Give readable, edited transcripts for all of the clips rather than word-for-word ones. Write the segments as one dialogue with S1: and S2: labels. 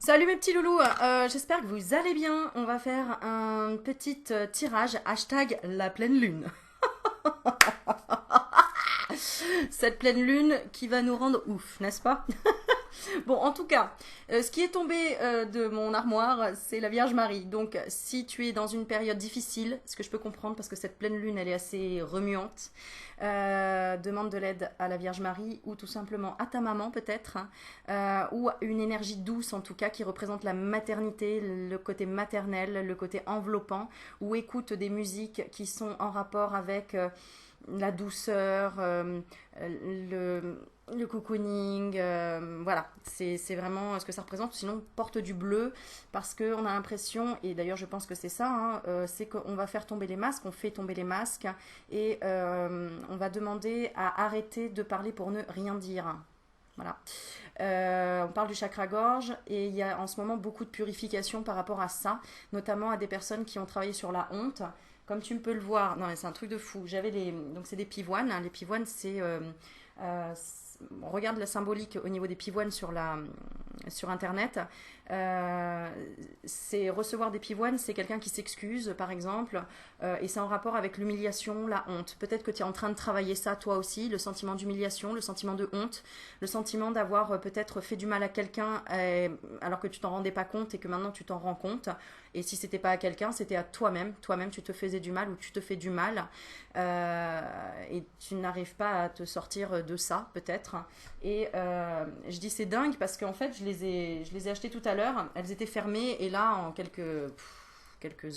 S1: Salut mes petits loulous, j'espère que vous allez bien. On va faire un petit tirage hashtag la pleine lune. Cette pleine lune qui va nous rendre ouf, n'est-ce pas? Bon, en tout cas, ce qui est tombé de mon armoire, c'est la Vierge Marie. Donc, si tu es dans une période difficile, ce que je peux comprendre parce que cette pleine lune, elle est assez remuante, demande de l'aide à la Vierge Marie ou tout simplement à ta maman peut-être, hein, ou une énergie douce en tout cas qui représente la maternité, le côté maternel, le côté enveloppant, ou écoute des musiques qui sont en rapport avec la douceur, le cocooning, voilà, c'est vraiment ce que ça représente. Sinon, porte du bleu, parce qu'on a l'impression, et d'ailleurs je pense que c'est ça, hein, c'est qu'on va faire tomber les masques, on fait tomber les masques, et on va demander à arrêter de parler pour ne rien dire. Voilà. On parle du chakra-gorge et il y a en ce moment beaucoup de purification par rapport à ça, notamment à des personnes qui ont travaillé sur la honte. Comme tu peux le voir, non mais c'est un truc de fou. J'avais donc c'est des pivoines, hein. Les pivoines c'est on regarde la symbolique au niveau des pivoines sur internet. C'est recevoir des pivoines, c'est quelqu'un qui s'excuse par exemple, et c'est en rapport avec l'humiliation, la honte. Peut-être que tu es en train de travailler ça toi aussi, le sentiment d'humiliation, le sentiment de honte, le sentiment d'avoir peut-être fait du mal à quelqu'un alors que tu t'en rendais pas compte et que maintenant tu t'en rends compte. Et si c'était pas à quelqu'un, c'était à toi-même. Toi-même, tu te faisais du mal ou tu te fais du mal. Et tu n'arrives pas à te sortir de ça, peut-être. Et je dis c'est dingue parce qu'en fait, je les ai achetées tout à l'heure. Elles étaient fermées et là, en quelques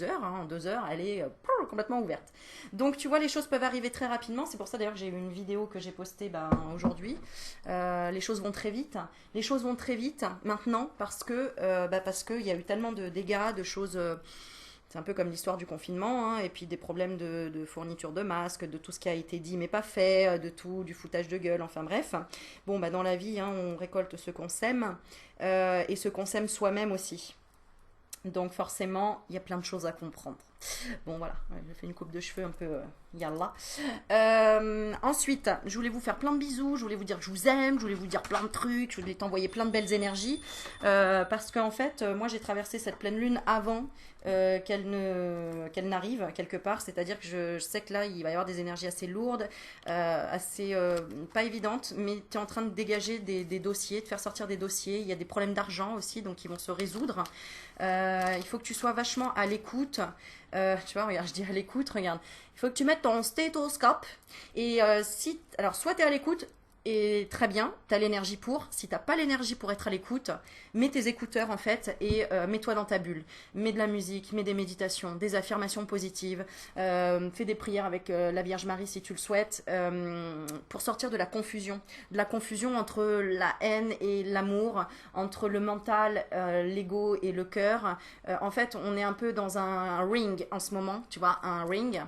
S1: heures, hein, en 2 heures, elle est complètement ouverte. Donc tu vois, les choses peuvent arriver très rapidement. C'est pour ça d'ailleurs que j'ai eu une vidéo que j'ai postée aujourd'hui. Les choses vont très vite. Les choses vont très vite maintenant parce qu'il y a eu tellement de dégâts, de choses. C'est un peu comme l'histoire du confinement, hein, et puis des problèmes de fourniture de masques, de tout ce qui a été dit mais pas fait, de tout, du foutage de gueule, enfin bref. Bon, dans la vie, hein, on récolte ce qu'on sème, et ce qu'on sème soi-même aussi. Donc forcément, il y a plein de choses à comprendre. Bon voilà, j'ai fait une coupe de cheveux un peu yalla. Ensuite, je voulais vous faire plein de bisous, je voulais vous dire que je vous aime, je voulais vous dire plein de trucs, je voulais t'envoyer plein de belles énergies. Parce qu'en fait, moi j'ai traversé cette pleine lune avant qu'elle n'arrive quelque part. C'est-à-dire que je sais que là, il va y avoir des énergies assez lourdes, assez pas évidentes, mais tu es en train de dégager des dossiers, de faire sortir des dossiers. Il y a des problèmes d'argent aussi, donc ils vont se résoudre. Il faut que tu sois vachement à l'écoute. Tu vois, regarde, je dis à l'écoute, regarde. Il faut que tu mettes ton stéthoscope. Et alors, soit tu es à l'écoute, et très bien, tu as l'énergie pour. Si tu n'as pas l'énergie pour être à l'écoute, mets tes écouteurs en fait et mets-toi dans ta bulle. Mets de la musique, mets des méditations, des affirmations positives, fais des prières avec la Vierge Marie si tu le souhaites, pour sortir de la confusion. De la confusion entre la haine et l'amour, entre le mental, l'ego et le cœur. En fait, on est un peu dans un ring en ce moment, tu vois, un ring.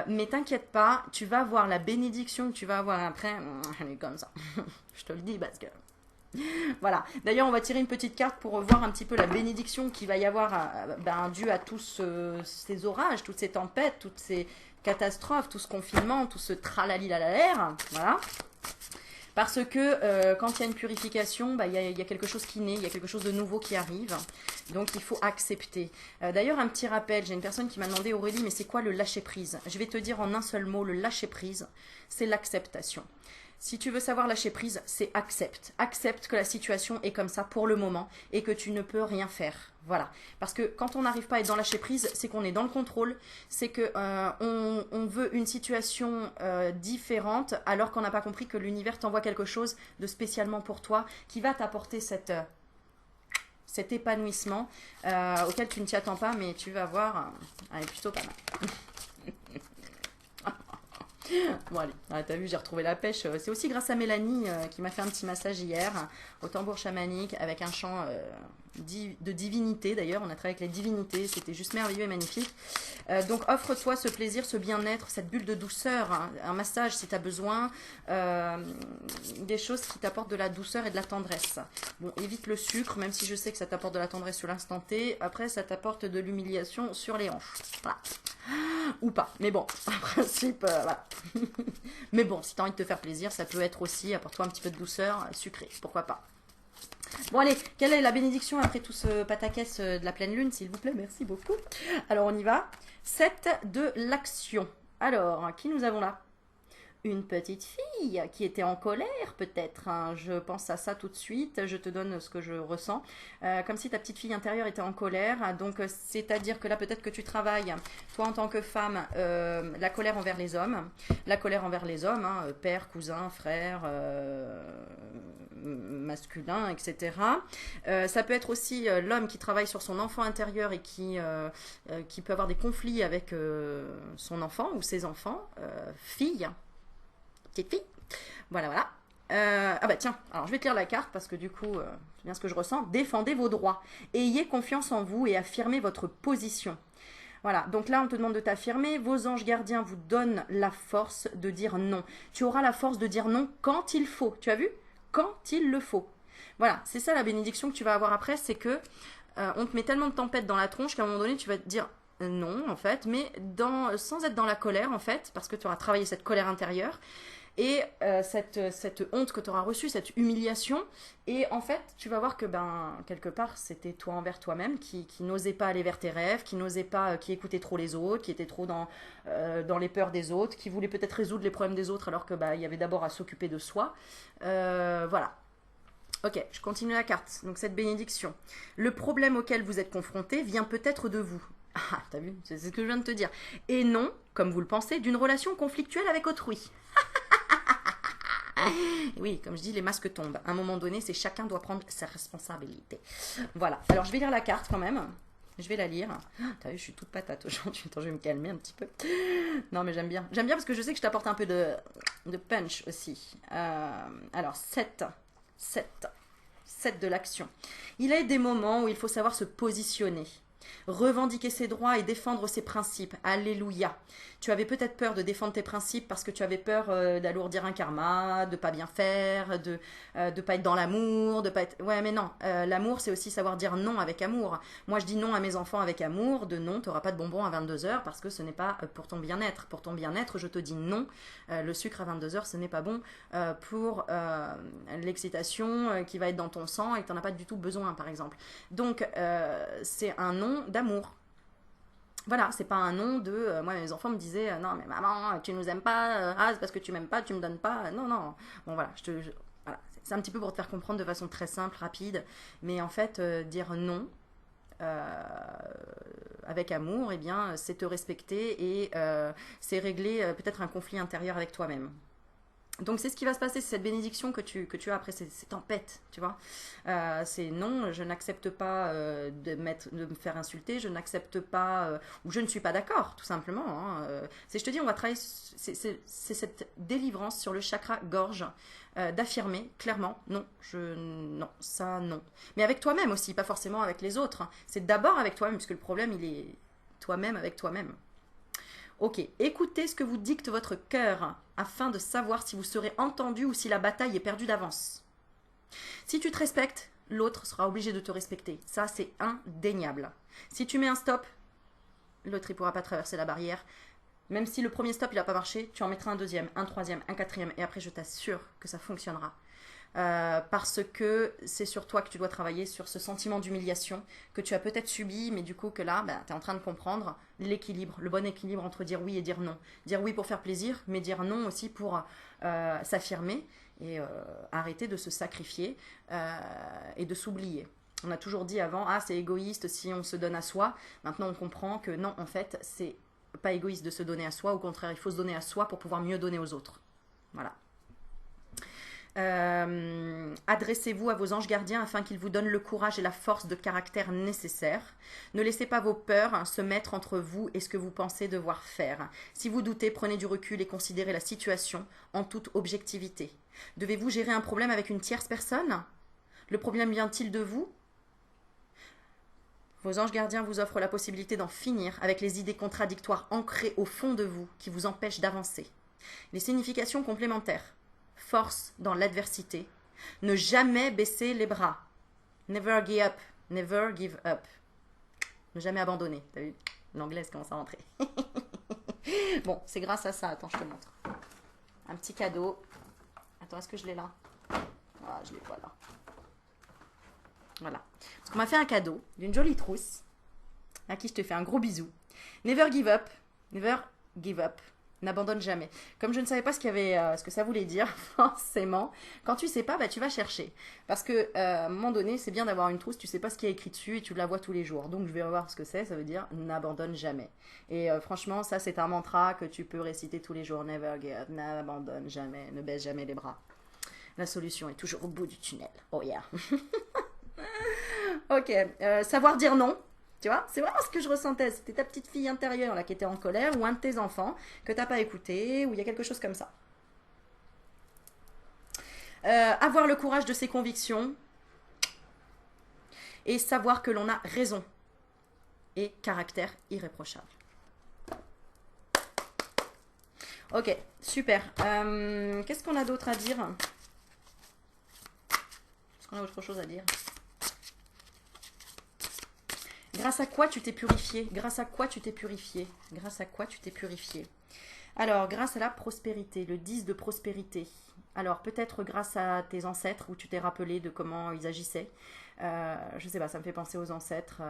S1: Mais t'inquiète pas, tu vas voir la bénédiction que tu vas avoir après. Elle est comme ça. Je te le dis parce que. Voilà. D'ailleurs, on va tirer une petite carte pour voir un petit peu la bénédiction qu'il va y avoir dû à tous ces orages, toutes ces tempêtes, toutes ces catastrophes, tout ce confinement, tout ce tralali-la-la-l'air. Voilà. Parce que quand il y a une purification, il y a quelque chose qui naît, il y a quelque chose de nouveau qui arrive. Donc il faut accepter. D'ailleurs, un petit rappel, j'ai une personne qui m'a demandé, Aurélie, mais c'est quoi le lâcher-prise? Je vais te dire en un seul mot, le lâcher-prise, c'est l'acceptation. Si tu veux savoir lâcher prise, c'est accepte. Accepte que la situation est comme ça pour le moment et que tu ne peux rien faire. Voilà. Parce que quand on n'arrive pas à être dans lâcher prise, c'est qu'on est dans le contrôle, c'est que on veut une situation différente alors qu'on n'a pas compris que l'univers t'envoie quelque chose de spécialement pour toi qui va t'apporter cet épanouissement auquel tu ne t'y attends pas, mais tu vas voir, elle est plutôt pas mal. Bon allez, t'as vu, j'ai retrouvé la pêche. C'est aussi grâce à Mélanie qui m'a fait un petit massage hier au tambour chamanique avec un chant de divinité. D'ailleurs, on a travaillé avec les divinités, c'était juste merveilleux et magnifique. Donc offre-toi ce plaisir, ce bien-être, cette bulle de douceur, hein, un massage si tu as besoin, des choses qui t'apportent de la douceur et de la tendresse. Bon, évite le sucre, même si je sais que ça t'apporte de la tendresse sur l'instant T. Après, ça t'apporte de l'humiliation sur les hanches. Voilà. Ou pas, mais bon, en principe, voilà. Mais bon, si tu as envie de te faire plaisir, ça peut être aussi, apporte-toi un petit peu de douceur, sucré, pourquoi pas. Bon allez, quelle est la bénédiction après tout ce pataquès de la pleine lune, s'il vous plaît? Merci beaucoup. Alors on y va. 7 de l'action. Alors, qui nous avons là? Une petite fille qui était en colère peut-être, hein. Je pense à ça tout de suite, je te donne ce que je ressens, comme si ta petite fille intérieure était en colère, donc c'est-à-dire que là peut-être que tu travailles, toi en tant que femme, la colère envers les hommes, hein, père, cousin, frère, masculin, etc. Ça peut être aussi l'homme qui travaille sur son enfant intérieur et qui peut avoir des conflits avec son enfant ou ses enfants, fille, petite fille. Voilà, voilà. Ah bah tiens, alors je vais te lire la carte parce que du coup, c'est bien ce que je ressens. Défendez vos droits. Ayez confiance en vous et affirmez votre position. Voilà, donc là on te demande de t'affirmer. Vos anges gardiens vous donnent la force de dire non. Tu auras la force de dire non quand il faut. Tu as vu? Quand il le faut. Voilà, c'est ça la bénédiction que tu vas avoir après, c'est que on te met tellement de tempêtes dans la tronche qu'à un moment donné tu vas te dire non en fait, mais sans être dans la colère en fait, parce que tu auras travaillé cette colère intérieure. Et cette honte que tu auras reçue, cette humiliation, et en fait, tu vas voir que quelque part, c'était toi envers toi-même qui n'osais pas aller vers tes rêves, qui n'osait pas, qui écoutait trop les autres, qui était trop dans les peurs des autres, qui voulait peut-être résoudre les problèmes des autres alors que il y avait d'abord à s'occuper de soi. Voilà. Ok, je continue la carte. Donc cette bénédiction. Le problème auquel vous êtes confronté vient peut-être de vous. Ah, t'as vu, c'est ce que je viens de te dire. Et non, comme vous le pensez, d'une relation conflictuelle avec autrui. Oui, comme je dis, les masques tombent. À un moment donné, c'est chacun doit prendre sa responsabilité. Voilà. Alors, je vais lire la carte quand même. Je vais la lire. T'as vu, je suis toute patate aujourd'hui. Attends, je vais me calmer un petit peu. Non, mais j'aime bien. J'aime bien parce que je sais que je t'apporte un peu de punch aussi. Alors, 7 de l'action. Il y a des moments où il faut savoir se positionner. Revendiquer ses droits et défendre ses principes. Alléluia. Tu avais peut-être peur de défendre tes principes parce que tu avais peur d'alourdir un karma, de pas bien faire, de pas être dans l'amour, de pas être... Ouais, mais non. L'amour, c'est aussi savoir dire non avec amour. Moi, je dis non à mes enfants avec amour. De non, tu n'auras pas de bonbons à 22h parce que ce n'est pas pour ton bien-être. Pour ton bien-être, je te dis non. Le sucre à 22h, ce n'est pas bon pour l'excitation qui va être dans ton sang et que tu n'en as pas du tout besoin, par exemple. Donc, c'est un non d'amour. Voilà, c'est pas un nom de... moi, mes enfants me disaient, non, mais maman, tu nous aimes pas, ah, c'est parce que tu m'aimes pas, tu me donnes pas. Non, non. Bon, voilà, voilà. C'est un petit peu pour te faire comprendre de façon très simple, rapide. Mais en fait, dire non avec amour, eh bien, c'est te respecter et c'est régler peut-être un conflit intérieur avec toi-même. Donc c'est ce qui va se passer, c'est cette bénédiction que tu as après ces tempêtes, tu vois. C'est non, je n'accepte pas de me faire insulter, je n'accepte pas, ou je ne suis pas d'accord, tout simplement. Hein. Je te dis, on va travailler, c'est cette délivrance sur le chakra gorge, d'affirmer clairement, non, non, ça non. Mais avec toi-même aussi, pas forcément avec les autres. Hein. C'est d'abord avec toi-même, puisque le problème, il est toi-même avec toi-même. Ok, écoutez ce que vous dicte votre cœur afin de savoir si vous serez entendu ou si la bataille est perdue d'avance. Si tu te respectes, l'autre sera obligé de te respecter. Ça, c'est indéniable. Si tu mets un stop, l'autre ne pourra pas traverser la barrière. Même si le premier stop, il n'a pas marché, tu en mettras un deuxième, un troisième, un quatrième. Et après, je t'assure que ça fonctionnera. Parce que c'est sur toi que tu dois travailler, sur ce sentiment d'humiliation que tu as peut-être subi, mais du coup que là, tu es en train de comprendre l'équilibre, le bon équilibre entre dire oui et dire non. Dire oui pour faire plaisir, mais dire non aussi pour s'affirmer et arrêter de se sacrifier et de s'oublier. On a toujours dit avant, ah c'est égoïste si on se donne à soi. Maintenant on comprend que non, en fait, c'est pas égoïste de se donner à soi, au contraire, il faut se donner à soi pour pouvoir mieux donner aux autres. Voilà. Adressez-vous à vos anges gardiens afin qu'ils vous donnent le courage et la force de caractère nécessaires. Ne laissez pas vos peurs se mettre entre vous et ce que vous pensez devoir faire. Si vous doutez, prenez du recul et considérez la situation en toute objectivité. Devez-vous gérer un problème avec une tierce personne? Le problème vient-il de vous? Vos anges gardiens vous offrent la possibilité d'en finir avec les idées contradictoires ancrées au fond de vous qui vous empêchent d'avancer. Les significations complémentaires. Force dans l'adversité. Ne jamais baisser les bras. Never give up. Never give up. Ne jamais abandonner. T'as vu? L'anglais commence à rentrer. Bon, c'est grâce à ça. Attends, je te montre. Un petit cadeau. Attends, est-ce que je l'ai là? Ah, je l'ai pas là. Voilà. Parce qu'on m'a fait un cadeau d'une jolie trousse, à qui je te fais un gros bisou. Never give up. Never give up. N'abandonne jamais. Comme je ne savais pas ce que ça voulait dire, forcément, quand tu sais pas, bah, tu vas chercher. Parce que à un moment donné, c'est bien d'avoir une trousse, tu sais pas ce qu'il y a écrit dessus et tu la vois tous les jours. Donc je vais voir ce que c'est, ça veut dire n'abandonne jamais. Et franchement, ça c'est un mantra que tu peux réciter tous les jours. Never give up, n'abandonne jamais, ne baisse jamais les bras. La solution est toujours au bout du tunnel. Oh yeah. Ok, savoir dire non. Tu vois, c'est vraiment ce que je ressentais. C'était ta petite fille intérieure là qui était en colère ou un de tes enfants que t'as pas écouté ou il y a quelque chose comme ça. Avoir le courage de ses convictions et savoir que l'on a raison et caractère irréprochable. Ok, super. Qu'est-ce qu'on a d'autre à dire? Est-ce qu'on a autre chose à dire? Grâce à quoi tu t'es purifié? Grâce à quoi tu t'es purifié? Grâce à quoi tu t'es purifié? Alors, grâce à la prospérité, le 10 de prospérité. Alors, peut-être grâce à tes ancêtres, où tu t'es rappelé de comment ils agissaient. Je sais pas, ça me fait penser aux ancêtres,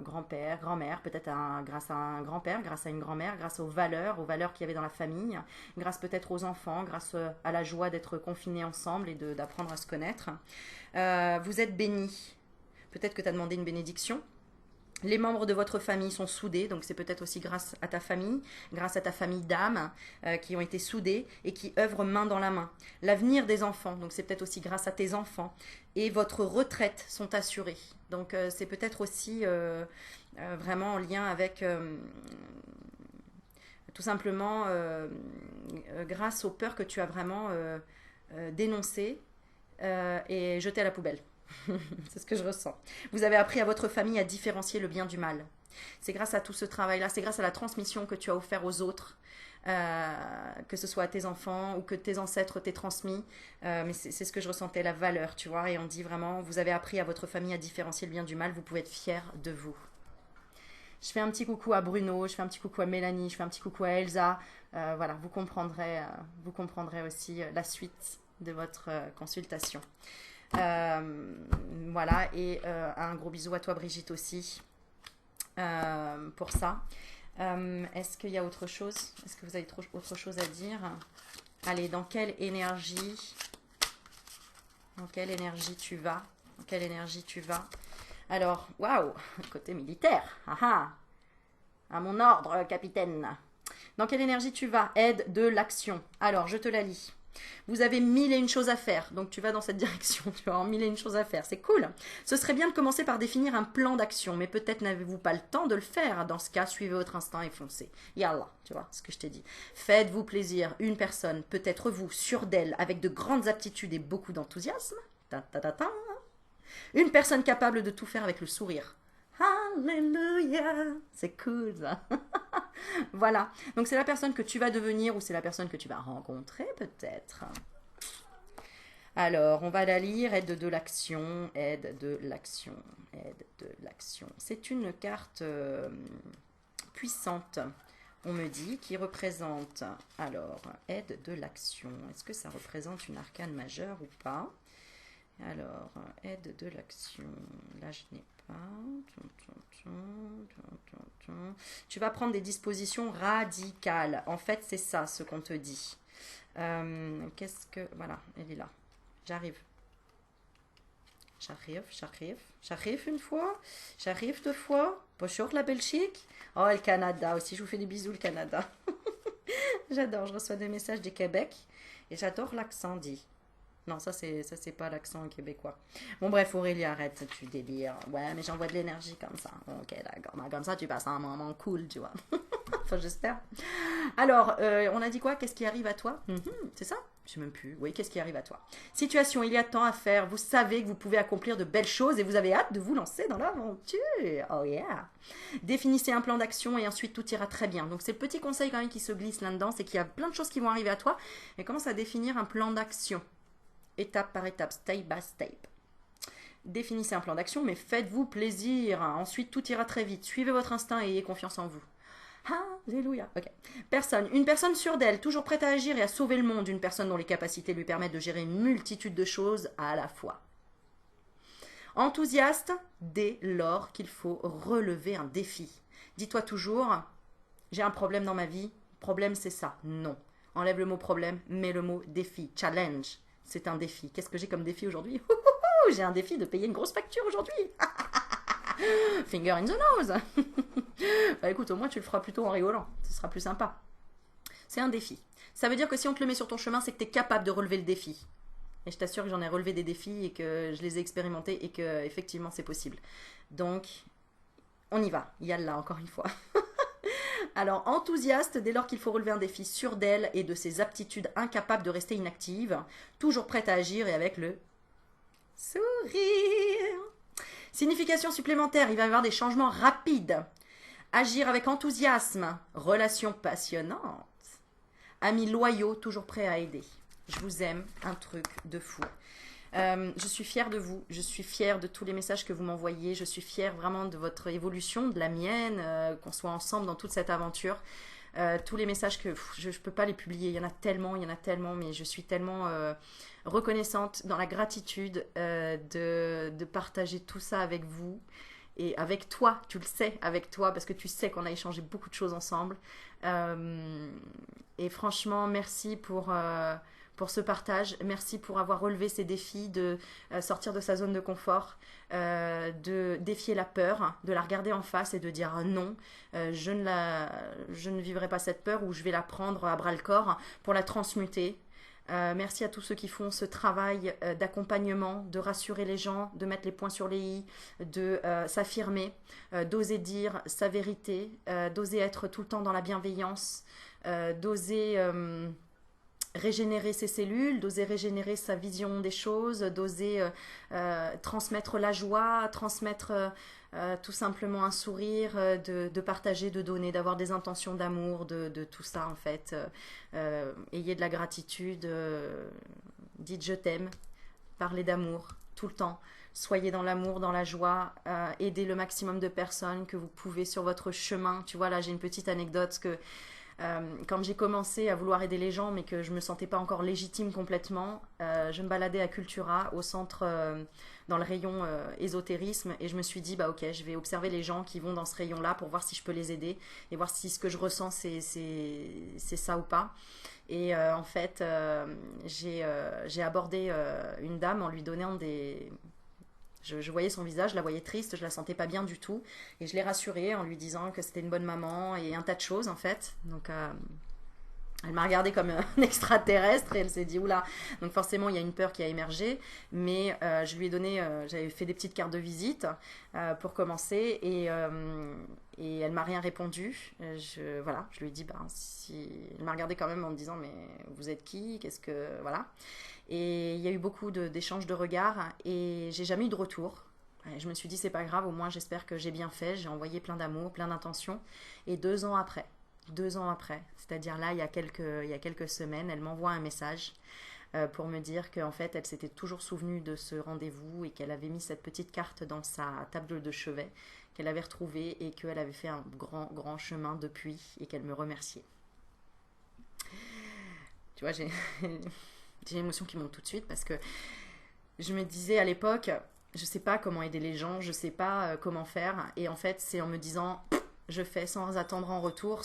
S1: grand-père, grand-mère, peut-être grâce à un grand-père, grâce à une grand-mère, grâce aux valeurs qu'il y avait dans la famille, grâce peut-être aux enfants, grâce à la joie d'être confinés ensemble et d'apprendre à se connaître. Vous êtes bénis. Peut-être que tu as demandé une bénédiction. Les membres de votre famille sont soudés, donc c'est peut-être aussi grâce à ta famille d'âme qui ont été soudés et qui œuvrent main dans la main. L'avenir des enfants, donc c'est peut-être aussi grâce à tes enfants. Et votre retraite sont assurées. Donc c'est peut-être aussi vraiment en lien avec tout simplement grâce aux peurs que tu as vraiment dénoncées et jetées à la poubelle. C'est ce que je ressens. Vous avez appris à votre famille à différencier le bien du mal. C'est grâce à tout ce travail-là, c'est grâce à la transmission que tu as offert aux autres, que ce soit à tes enfants ou que tes ancêtres t'aient transmis. Mais c'est ce que je ressentais, la valeur, tu vois. Et on dit vraiment, vous avez appris à votre famille à différencier le bien du mal, vous pouvez être fiers de vous. Je fais un petit coucou à Bruno, je fais un petit coucou à Mélanie, je fais un petit coucou à Elsa. Voilà, vous comprendrez aussi la suite de votre consultation. Voilà, et un gros bisou à toi Brigitte aussi pour ça. Est-ce qu'il y a autre chose? Est-ce que vous avez autre chose à dire? Allez, dans quelle énergie tu vas? Dans quelle énergie tu vas? Alors, waouh, côté militaire. À mon ordre, capitaine. Dans quelle énergie tu vas? Aide de l'action. Alors, je te la lis. Vous avez 1001 choses à faire, donc tu vas dans cette direction, tu vas avoir 1001 choses à faire, c'est cool. Ce serait bien de commencer par définir un plan d'action, mais peut-être n'avez-vous pas le temps de le faire. Dans ce cas, suivez votre instinct et foncez. Yallah, tu vois ce que je t'ai dit. Faites-vous plaisir, une personne, peut-être vous, sûre d'elle, avec de grandes aptitudes et beaucoup d'enthousiasme. Une personne capable de tout faire avec le sourire. Alléluia, c'est cool ça. Voilà, donc c'est la personne que tu vas devenir ou c'est la personne que tu vas rencontrer peut-être. Alors, on va la lire, aide de l'action, aide de l'action, aide de l'action. C'est une carte puissante, on me dit, qui représente, alors, aide de l'action. Est-ce que ça représente une arcane majeure ou pas? Alors, aide de l'action, là je n'ai pas. Tu vas prendre des dispositions radicales. En fait, c'est ça ce qu'on te dit. Qu'est-ce que... Voilà, elle est là. J'arrive. J'arrive une fois. J'arrive deux fois. Bonjour la Belgique. Oh, le Canada aussi. Je vous fais des bisous, le Canada. J'adore. Je reçois des messages du Québec. Et j'adore l'accent dit. Non, ça c'est pas l'accent québécois. Bon bref, Aurélie, arrête, tu délires. Ouais, mais j'envoie de l'énergie comme ça. Ok, d'accord. Comme ça, tu passes un moment cool, tu vois. Enfin, j'espère. Alors, on a dit quoi? Qu'est-ce qui arrive à toi? C'est ça? Je sais même plus. Oui, qu'est-ce qui arrive à toi? Situation, il y a tant à faire. Vous savez que vous pouvez accomplir de belles choses et vous avez hâte de vous lancer dans l'aventure. Oh yeah. Définissez un plan d'action et ensuite tout ira très bien. Donc, c'est le petit conseil quand même qui se glisse là-dedans, c'est qu'il y a plein de choses qui vont arriver à toi. Et commence à définir un plan d'action. Étape par étape, step by step. Définissez un plan d'action, mais faites-vous plaisir. Ensuite, tout ira très vite. Suivez votre instinct et ayez confiance en vous. Alléluia. Ok. Une personne sûre d'elle, toujours prête à agir et à sauver le monde. Une personne dont les capacités lui permettent de gérer une multitude de choses à la fois. Enthousiaste dès lors qu'il faut relever un défi. Dis-toi toujours, j'ai un problème dans ma vie, problème c'est ça. Non. Enlève le mot problème, mets le mot défi, challenge. C'est un défi. Qu'est-ce que j'ai comme défi aujourd'hui? J'ai un défi de payer une grosse facture aujourd'hui. Finger in the nose. Bah écoute, au moins tu le feras plutôt en rigolant. Ce sera plus sympa. C'est un défi. Ça veut dire que si on te le met sur ton chemin, c'est que tu es capable de relever le défi. Et je t'assure que j'en ai relevé des défis et que je les ai expérimentés et que effectivement c'est possible. Donc, on y va. Yallah, encore une fois. Alors, enthousiaste dès lors qu'il faut relever un défi, sûr d'elle et de ses aptitudes, incapable de rester inactive, toujours prête à agir et avec le sourire. Signification supplémentaire, il va y avoir des changements rapides. Agir avec enthousiasme, relation passionnante. Amis loyaux, toujours prêts à aider. Je vous aime, un truc de fou. Je suis fière de vous, je suis fière de tous les messages que vous m'envoyez, je suis fière vraiment de votre évolution, de la mienne, qu'on soit ensemble dans toute cette aventure. Tous les messages que je ne peux pas les publier, il y en a tellement, mais je suis tellement reconnaissante dans la gratitude de partager tout ça avec vous. Et avec toi, tu le sais, avec toi, parce que tu sais qu'on a échangé beaucoup de choses ensemble. Et franchement, merci pour ce partage. Merci pour avoir relevé ces défis de sortir de sa zone de confort, de défier la peur, de la regarder en face et de dire non, je ne vivrai pas cette peur ou je vais la prendre à bras le corps pour la transmuter. Merci à tous ceux qui font ce travail d'accompagnement, de rassurer les gens, de mettre les points sur les i, de s'affirmer, d'oser dire sa vérité, d'oser être tout le temps dans la bienveillance, d'oser régénérer ses cellules, d'oser régénérer sa vision des choses, d'oser transmettre la joie, transmettre tout simplement un sourire, de partager, de donner, d'avoir des intentions d'amour, de tout ça en fait. Ayez de la gratitude, dites je t'aime, parlez d'amour tout le temps. Soyez dans l'amour, dans la joie, aidez le maximum de personnes que vous pouvez sur votre chemin. Tu vois, là j'ai une petite anecdote que quand j'ai commencé à vouloir aider les gens mais que je me sentais pas encore légitime complètement, je me baladais à Cultura au centre dans le rayon ésotérisme et je me suis dit bah ok, je vais observer les gens qui vont dans ce rayon là pour voir si je peux les aider et voir si ce que je ressens c'est ça ou pas. Et en fait j'ai abordé une dame en lui donnant des... Je voyais son visage, je la voyais triste, je la sentais pas bien du tout. Et je l'ai rassurée en lui disant que c'était une bonne maman et un tas de choses en fait. Donc elle m'a regardée comme un extraterrestre et elle s'est dit oula. Donc forcément il y a une peur qui a émergé. Mais je lui ai donné, j'avais fait des petites cartes de visite pour commencer et elle m'a rien répondu. Voilà, je lui ai dit elle m'a regardée quand même en me disant mais vous êtes qui? Qu'est-ce que... Voilà. Et il y a eu beaucoup d'échanges de regards et j'ai jamais eu de retour. Et je me suis dit c'est pas grave, au moins j'espère que j'ai bien fait, j'ai envoyé plein d'amour, plein d'intentions. Et 2 ans après, c'est-à-dire là il y a quelques semaines, elle m'envoie un message pour me dire qu'en fait elle s'était toujours souvenue de ce rendez-vous et qu'elle avait mis cette petite carte dans sa table de chevet, qu'elle avait retrouvée et qu'elle avait fait un grand chemin depuis et qu'elle me remerciait. Tu vois, j'ai une émotion qui monte tout de suite parce que je me disais à l'époque, je sais pas comment aider les gens, je sais pas comment faire. Et en fait, c'est en me disant, je fais sans attendre en retour,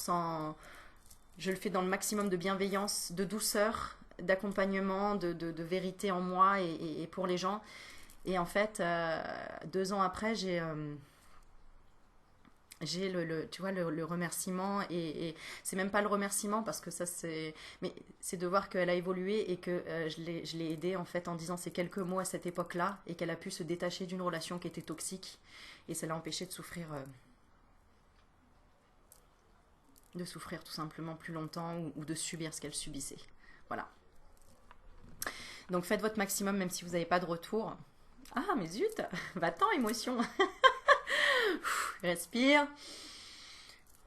S1: je le fais dans le maximum de bienveillance, de douceur, d'accompagnement, de vérité en moi et pour les gens. Et en fait, 2 ans après, j'ai tu vois, le remerciement et c'est même pas le remerciement parce que ça c'est... Mais c'est de voir qu'elle a évolué et que je l'ai aidée en fait en disant ces quelques mots à cette époque-là et qu'elle a pu se détacher d'une relation qui était toxique et ça l'a empêchée de souffrir tout simplement plus longtemps ou de subir ce qu'elle subissait. Voilà. Donc faites votre maximum même si vous n'avez pas de retour. Ah mais zut, va-t'en émotion. Respire,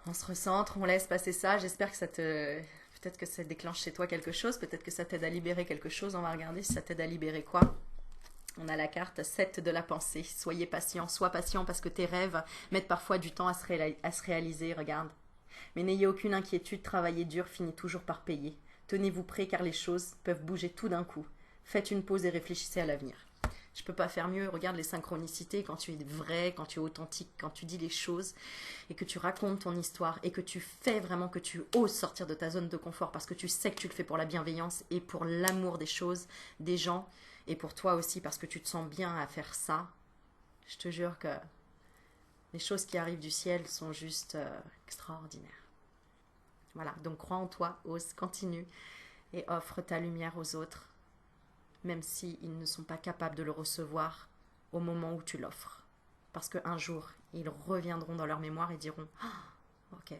S1: on se recentre, on laisse passer ça. J'espère que peut-être que ça déclenche chez toi quelque chose, peut-être que ça t'aide à libérer quelque chose. On va regarder si ça t'aide à libérer quoi. On a la carte 7 de la pensée. Soyez patient, sois patient parce que tes rêves mettent parfois du temps à se réaliser, regarde. Mais n'ayez aucune inquiétude, travailler dur finit toujours par payer. Tenez-vous prêts car les choses peuvent bouger tout d'un coup. Faites une pause et réfléchissez à l'avenir. Je peux pas faire mieux. Regarde les synchronicités quand tu es vrai, quand tu es authentique, quand tu dis les choses et que tu racontes ton histoire et que tu fais vraiment, que tu oses sortir de ta zone de confort parce que tu sais que tu le fais pour la bienveillance et pour l'amour des choses, des gens et pour toi aussi parce que tu te sens bien à faire ça. Je te jure que les choses qui arrivent du ciel sont juste extraordinaires. Voilà, donc crois en toi, ose, continue et offre ta lumière aux autres, même s'ils ne sont pas capables de le recevoir au moment où tu l'offres. Parce qu'un jour, ils reviendront dans leur mémoire et diront « Ah, ok,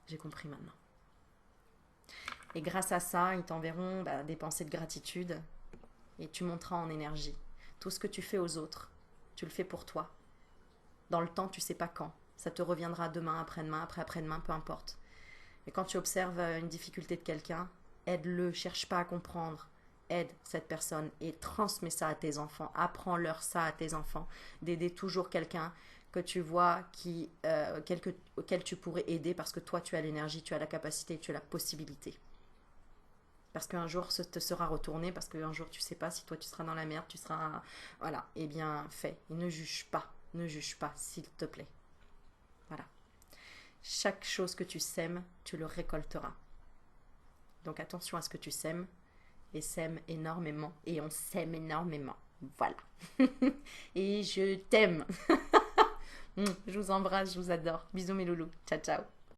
S1: j'ai compris maintenant. » Et grâce à ça, ils t'enverront des pensées de gratitude et tu monteras en énergie. Tout ce que tu fais aux autres, tu le fais pour toi. Dans le temps, tu sais pas quand. Ça te reviendra demain, après-demain, après-après-demain, peu importe. Et quand tu observes une difficulté de quelqu'un, aide-le, cherche pas à comprendre. Aide cette personne et transmets ça à tes enfants. Apprends-leur ça à tes enfants. D'aider toujours quelqu'un que tu vois auquel tu pourrais aider parce que toi, tu as l'énergie, tu as la capacité, tu as la possibilité. Parce qu'un jour, ce te sera retourné, parce qu'un jour, tu sais pas si toi, tu seras dans la merde, tu seras... Voilà, eh bien, fais. Et ne juge pas, s'il te plaît. Voilà. Chaque chose que tu sèmes, tu le récolteras. Donc attention à ce que tu sèmes, et sème énormément, et on sème énormément. Voilà. Et je t'aime. Je vous embrasse, je vous adore. Bisous mes loulous. Ciao, ciao.